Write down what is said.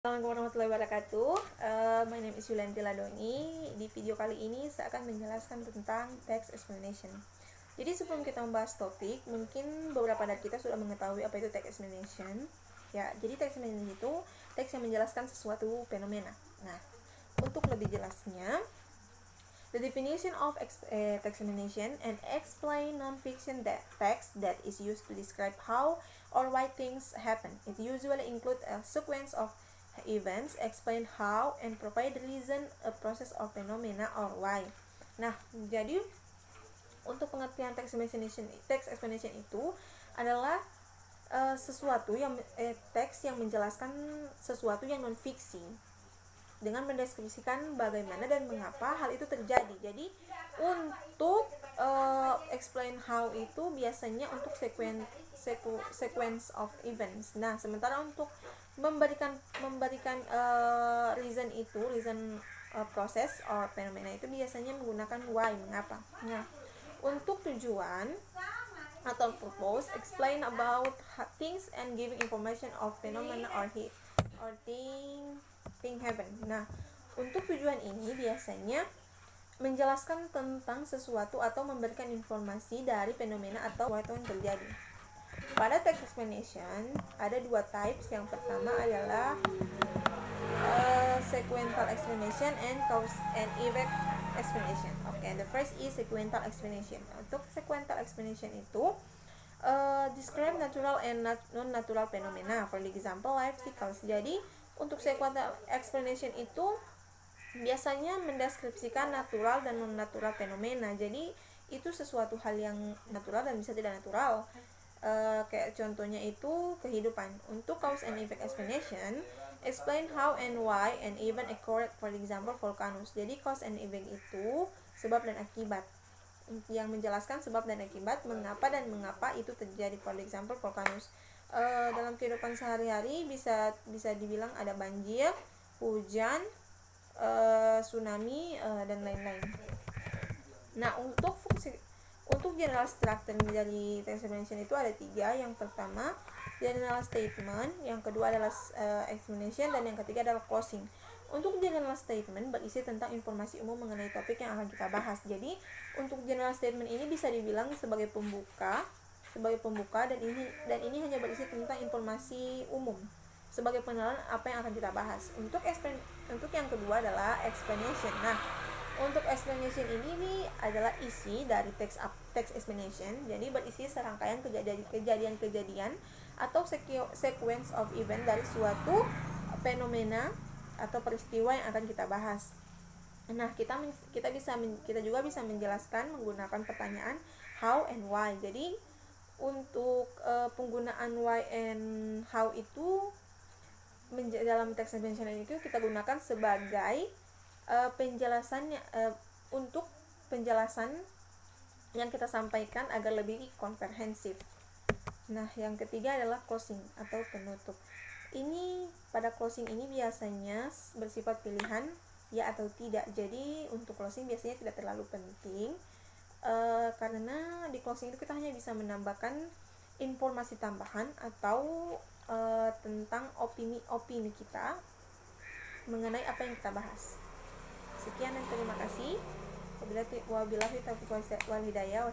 Assalamualaikum warahmatullahi wabarakatuh. My name is Yulianti Ladoni. Di video kali ini saya akan menjelaskan tentang text explanation. Jadi sebelum kita membahas topik, mungkin beberapa dari kita sudah mengetahui apa itu text explanation. Ya, jadi text explanation itu teks yang menjelaskan sesuatu fenomena. Nah, untuk lebih jelasnya, the definition of text explanation and explain non-fiction text that is used to describe how or why things happen. It usually includes a sequence of events, explain how, and provide the reason, a process or phenomena, or why. Nah, jadi untuk pengertian text explanation itu adalah sesuatu yang teks yang menjelaskan sesuatu yang non fiksi dengan mendeskripsikan bagaimana dan mengapa hal itu terjadi. Jadi untuk explain how itu biasanya untuk sequence of events. Nah, sementara untuk memberikan reason proses or fenomena itu biasanya menggunakan why, mengapa. Nah, untuk tujuan atau purpose, explain about things and giving information of phenomena or thing happen. Nah, untuk tujuan ini biasanya menjelaskan tentang sesuatu atau memberikan informasi dari fenomena atau sesuatu yang terjadi. Pada text explanation ada dua types. Yang pertama adalah sequential explanation and cause and effect explanation. Okay, the first is sequential explanation. Untuk sequential explanation itu describe natural and non-natural phenomena. For example, life cycles. Jadi untuk sequential explanation itu biasanya mendeskripsikan natural dan non-natural fenomena. Jadi itu sesuatu hal yang natural dan bisa tidak natural. Kayak contohnya itu kehidupan. Untuk cause and effect explanation, explain how and why and even occurred, for example volcanoes. Jadi cause and effect itu sebab dan akibat, yang menjelaskan sebab dan akibat mengapa itu terjadi. For example volcanoes, dalam kehidupan sehari-hari bisa dibilang ada banjir, hujan, tsunami, dan lain-lain. Nah, untuk general structure dari text explanation itu ada tiga. Yang pertama general statement, yang kedua adalah explanation, dan yang ketiga adalah closing. Untuk general statement berisi tentang informasi umum mengenai topik yang akan kita bahas. Jadi untuk general statement ini bisa dibilang sebagai pembuka dan ini hanya berisi tentang informasi umum sebagai pengenalan apa yang akan kita bahas. Untuk yang kedua adalah explanation. Nah, untuk explanation ini adalah isi dari text explanation. Jadi berisi serangkaian kejadian-kejadian atau sequence of event dari suatu fenomena atau peristiwa yang akan kita bahas. Nah, kita juga bisa menjelaskan menggunakan pertanyaan how and why. Jadi untuk penggunaan why and how itu dalam text explanation itu kita gunakan sebagai penjelasannya, untuk penjelasan yang kita sampaikan agar lebih komprehensif. Nah, yang ketiga adalah closing atau penutup. Pada closing ini biasanya bersifat pilihan ya atau tidak. Jadi untuk closing biasanya tidak terlalu penting, karena di closing itu kita hanya bisa menambahkan informasi tambahan atau tentang opini kita mengenai apa yang kita bahas. Sekian dan terima kasih. Wabillahi taufiq wal hidayah.